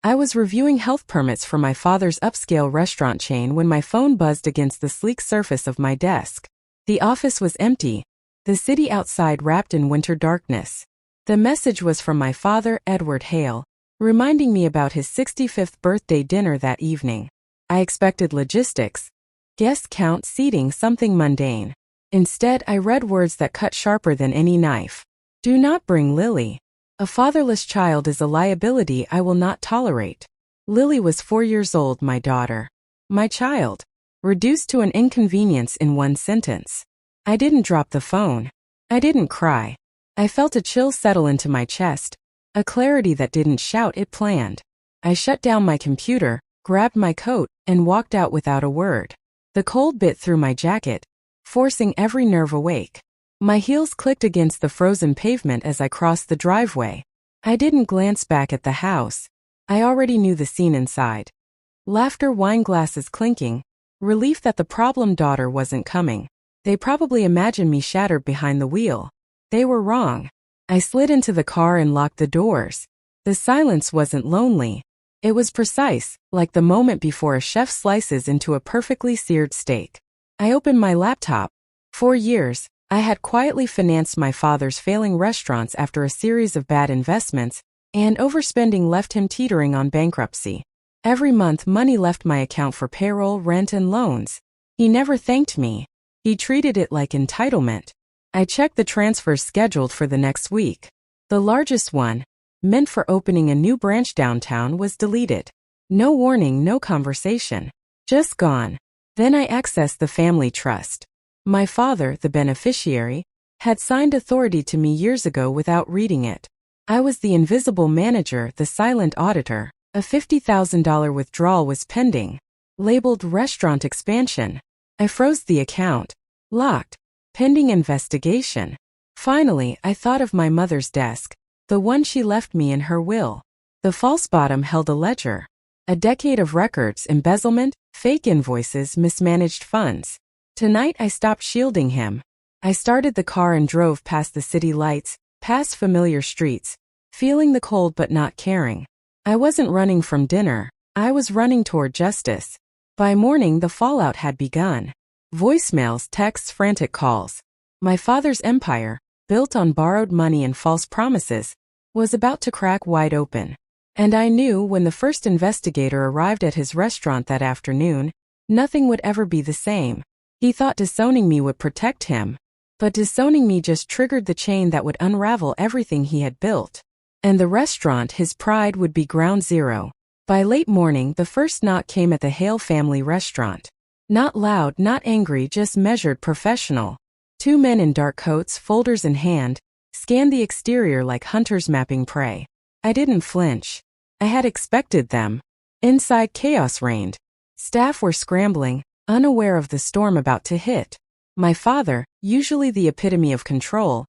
I was reviewing health permits for my father's upscale restaurant chain when my phone buzzed against the sleek surface of my desk. The office was empty, the city outside wrapped in winter darkness. The message was from my father, Edward Hale, reminding me about his 65th birthday dinner that evening. I expected logistics, guest count, seating, something mundane. Instead, I read words that cut sharper than any knife. Do not bring Lily. A fatherless child is a liability I will not tolerate. Lily was 4 years old, my daughter. My child. Reduced to an inconvenience in one sentence. I didn't drop the phone. I didn't cry. I felt a chill settle into my chest, a clarity that didn't shout, it planned. I shut down my computer, grabbed my coat, and walked out without a word. The cold bit through my jacket, forcing every nerve awake. My heels clicked against the frozen pavement as I crossed the driveway. I didn't glance back at the house. I already knew the scene inside. Laughter, wine glasses clinking, relief that the problem daughter wasn't coming. They probably imagined me shattered behind the wheel. They were wrong. I slid into the car and locked the doors. The silence wasn't lonely. It was precise, like the moment before a chef slices into a perfectly seared steak. I opened my laptop. For years, I had quietly financed my father's failing restaurants after a series of bad investments, and overspending left him teetering on bankruptcy. Every month, money left my account for payroll, rent, and loans. He never thanked me. He treated it like entitlement. I checked the transfers scheduled for the next week. The largest one, meant for opening a new branch downtown, was deleted. No warning, no conversation. Just gone. Then I accessed the family trust. My father, the beneficiary, had signed authority to me years ago without reading it. I was the invisible manager, the silent auditor. A $50,000 withdrawal was pending, labeled restaurant expansion. I froze the account. Locked. Pending investigation. Finally, I thought of my mother's desk, the one she left me in her will. The false bottom held a ledger. A decade of records, embezzlement, fake invoices, mismanaged funds. Tonight I stopped shielding him. I started the car and drove past the city lights, past familiar streets, feeling the cold but not caring. I wasn't running from dinner. I was running toward justice. By morning, the fallout had begun. Voicemails, texts, frantic calls. My father's empire, built on borrowed money and false promises, was about to crack wide open. And I knew when the first investigator arrived at his restaurant that afternoon, nothing would ever be the same. He thought disowning me would protect him, but disowning me just triggered the chain that would unravel everything he had built. And the restaurant, his pride, would be ground zero. By late morning, the first knock came at the Hale family restaurant. Not loud, not angry, just measured, professional. 2 men in dark coats, folders in hand, scanned the exterior like hunters mapping prey. I didn't flinch. I had expected them. Inside, chaos reigned. Staff were scrambling, unaware of the storm about to hit. My father, usually the epitome of control,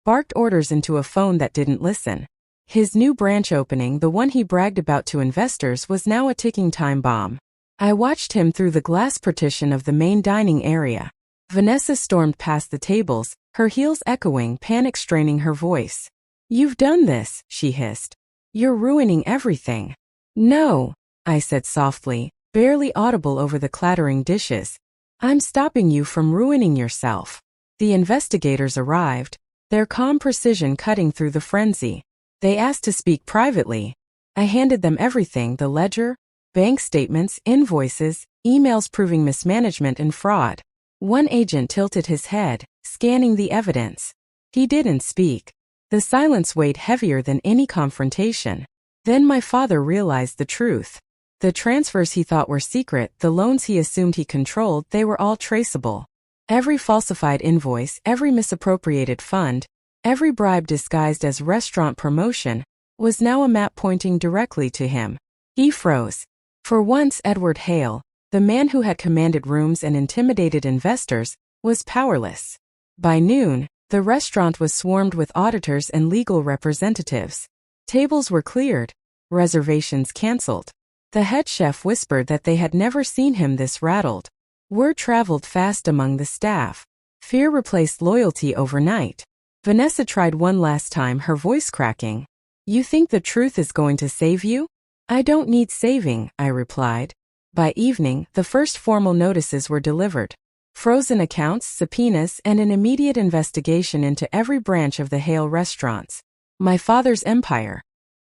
barked orders into a phone that didn't listen. His new branch opening, the one he bragged about to investors, was now a ticking time bomb. I watched him through the glass partition of the main dining area. Vanessa stormed past the tables, her heels echoing, panic straining her voice. "You've done this," she hissed. "You're ruining everything." "No," I said softly, barely audible over the clattering dishes. "I'm stopping you from ruining yourself." The investigators arrived, their calm precision cutting through the frenzy. They asked to speak privately. I handed them everything: the ledger, bank statements, invoices, emails proving mismanagement and fraud. One agent tilted his head, scanning the evidence. He didn't speak. The silence weighed heavier than any confrontation. Then my father realized the truth. The transfers he thought were secret, the loans he assumed he controlled, they were all traceable. Every falsified invoice, every misappropriated fund, every bribe disguised as restaurant promotion, was now a map pointing directly to him. He froze. For once, Edward Hale, the man who had commanded rooms and intimidated investors, was powerless. By noon, the restaurant was swarmed with auditors and legal representatives. Tables were cleared, reservations canceled. The head chef whispered that they had never seen him this rattled. Word traveled fast among the staff. Fear replaced loyalty overnight. Vanessa tried one last time, her voice cracking. "You think the truth is going to save you?" I don't need saving, I replied. By evening, the first formal notices were delivered. Frozen accounts, subpoenas, and an immediate investigation into every branch of the Hale restaurants. My father's empire,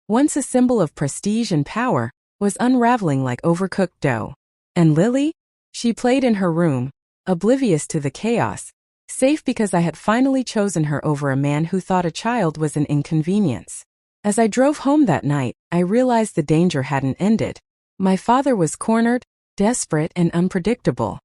once a symbol of prestige and power, was unraveling like overcooked dough. And Lily? She played in her room, oblivious to the chaos, safe because I had finally chosen her over a man who thought a child was an inconvenience. As I drove home that night, I realized the danger hadn't ended. My father was cornered, desperate, and unpredictable.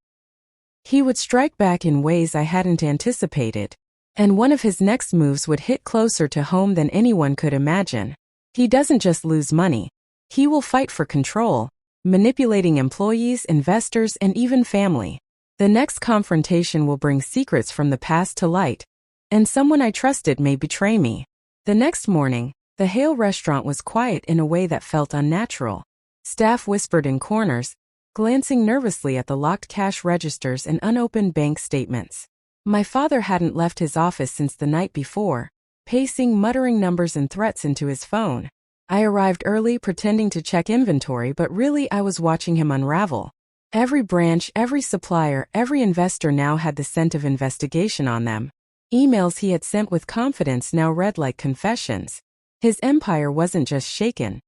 He would strike back in ways I hadn't anticipated, and one of his next moves would hit closer to home than anyone could imagine. He doesn't just lose money. He will fight for control, manipulating employees, investors, and even family. The next confrontation will bring secrets from the past to light, and someone I trusted may betray me. The next morning, the Hale restaurant was quiet in a way that felt unnatural. Staff whispered in corners, glancing nervously at the locked cash registers and unopened bank statements. My father hadn't left his office since the night before, pacing, muttering numbers and threats into his phone. I arrived early pretending to check inventory, but really I was watching him unravel. Every branch, every supplier, every investor now had the scent of investigation on them. Emails he had sent with confidence now read like confessions. His empire wasn't just shaken.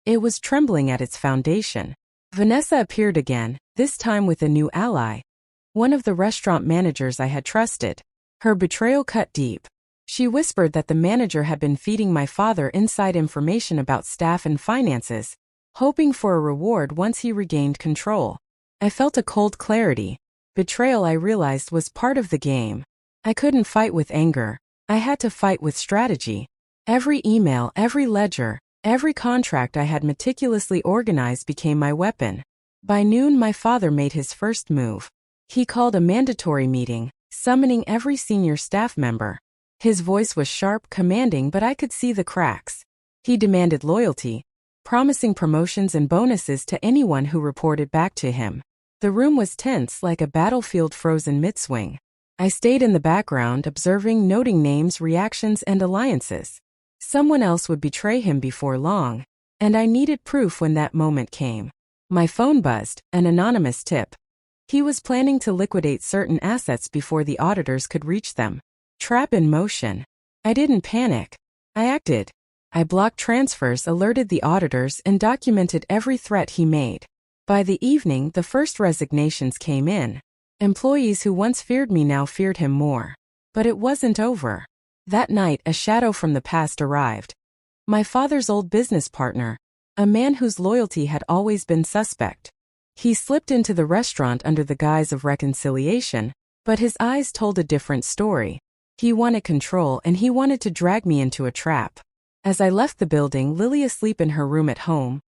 It was trembling at its foundation. Vanessa appeared again, this time with a new ally. One of the restaurant managers I had trusted. Her betrayal cut deep. She whispered that the manager had been feeding my father inside information about staff and finances, hoping for a reward once he regained control. I felt a cold clarity. Betrayal, I realized, was part of the game. I couldn't fight with anger. I had to fight with strategy. Every email, every ledger, every contract I had meticulously organized became my weapon. By noon, my father made his first move. He called a mandatory meeting, summoning every senior staff member. His voice was sharp, commanding, but I could see the cracks. He demanded loyalty, promising promotions and bonuses to anyone who reported back to him. The room was tense, like a battlefield frozen mid-swing. I stayed in the background, observing, noting names, reactions, and alliances. Someone else would betray him before long, and I needed proof when that moment came. My phone buzzed, an anonymous tip. He was planning to liquidate certain assets before the auditors could reach them. Trap in motion. I didn't panic. I acted. I blocked transfers, alerted the auditors, and documented every threat he made. By the evening, the first resignations came in. Employees who once feared me now feared him more. But it wasn't over. That night, a shadow from the past arrived. My father's old business partner, a man whose loyalty had always been suspect. He slipped into the restaurant under the guise of reconciliation, but his eyes told a different story. He wanted control, and he wanted to drag me into a trap. As I left the building, Lily asleep in her room at home,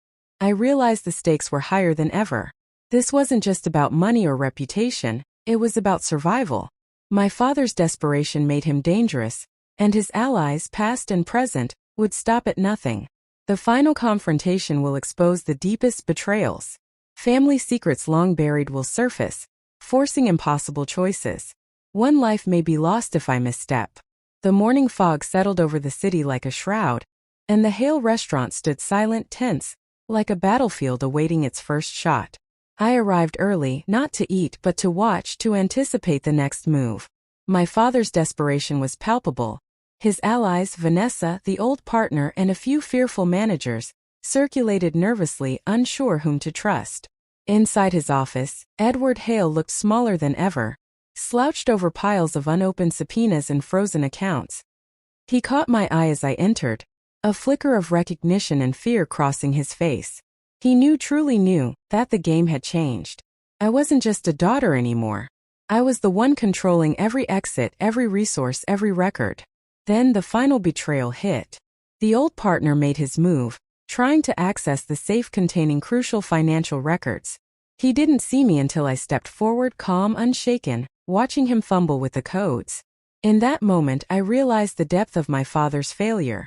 I realized the stakes were higher than ever. This wasn't just about money or reputation, it was about survival. My father's desperation made him dangerous, and his allies, past and present, would stop at nothing. The final confrontation will expose the deepest betrayals. Family secrets long buried will surface, forcing impossible choices. One life may be lost if I misstep. The morning fog settled over the city like a shroud, and the Hale restaurant stood silent, tense, like a battlefield awaiting its first shot. I arrived early, not to eat but to watch, to anticipate the next move. My father's desperation was palpable. His allies, Vanessa, the old partner, and a few fearful managers, circulated nervously, unsure whom to trust. Inside his office, Edward Hale looked smaller than ever, slouched over piles of unopened subpoenas and frozen accounts. He caught my eye as I entered, a flicker of recognition and fear crossing his face. He knew, truly knew, that the game had changed. I wasn't just a daughter anymore. I was the one controlling every exit, every resource, every record. Then the final betrayal hit. The old partner made his move, trying to access the safe containing crucial financial records. He didn't see me until I stepped forward, calm, unshaken, watching him fumble with the codes. In that moment, I realized the depth of my father's failure.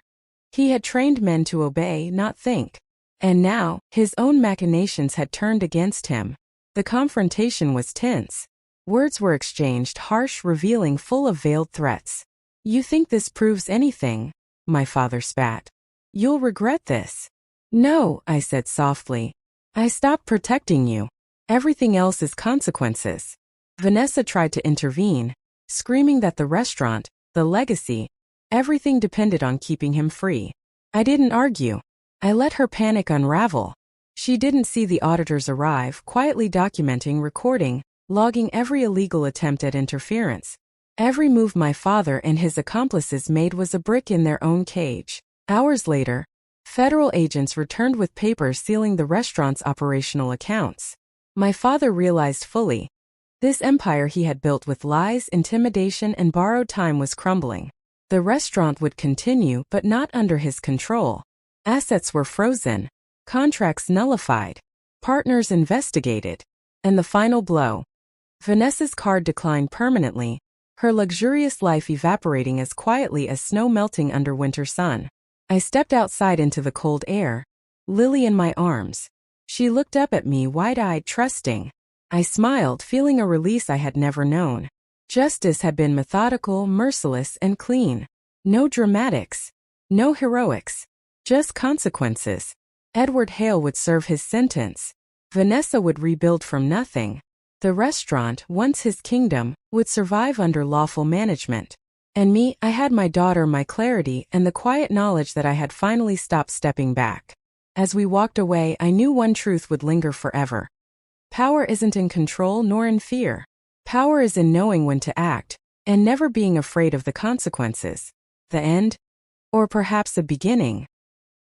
He had trained men to obey, not think. And now, his own machinations had turned against him. The confrontation was tense. Words were exchanged, harsh, revealing, full of veiled threats. "You think this proves anything?" my father spat. "You'll regret this." No, I said softly. I stopped protecting you. Everything else is consequences. Vanessa tried to intervene, screaming that the restaurant, the legacy, everything depended on keeping him free. I didn't argue. I let her panic unravel. She didn't see the auditors arrive, quietly documenting, recording, logging every illegal attempt at interference. Every move my father and his accomplices made was a brick in their own cage. Hours later, federal agents returned with papers sealing the restaurant's operational accounts. My father realized fully. This empire he had built with lies, intimidation, and borrowed time was crumbling. The restaurant would continue, but not under his control. Assets were frozen, contracts nullified, partners investigated. And the final blow. Vanessa's card declined permanently, her luxurious life evaporating as quietly as snow melting under winter sun. I stepped outside into the cold air, Lily in my arms. She looked up at me wide-eyed, trusting. I smiled, feeling a release I had never known. Justice had been methodical, merciless, and clean. No dramatics. No heroics. Just consequences. Edward Hale would serve his sentence. Vanessa would rebuild from nothing. The restaurant, once his kingdom, would survive under lawful management. And me, I had my daughter, my clarity, and the quiet knowledge that I had finally stopped stepping back. As we walked away, I knew one truth would linger forever. Power isn't in control nor in fear. Power is in knowing when to act, and never being afraid of the consequences. The end? Or perhaps a beginning.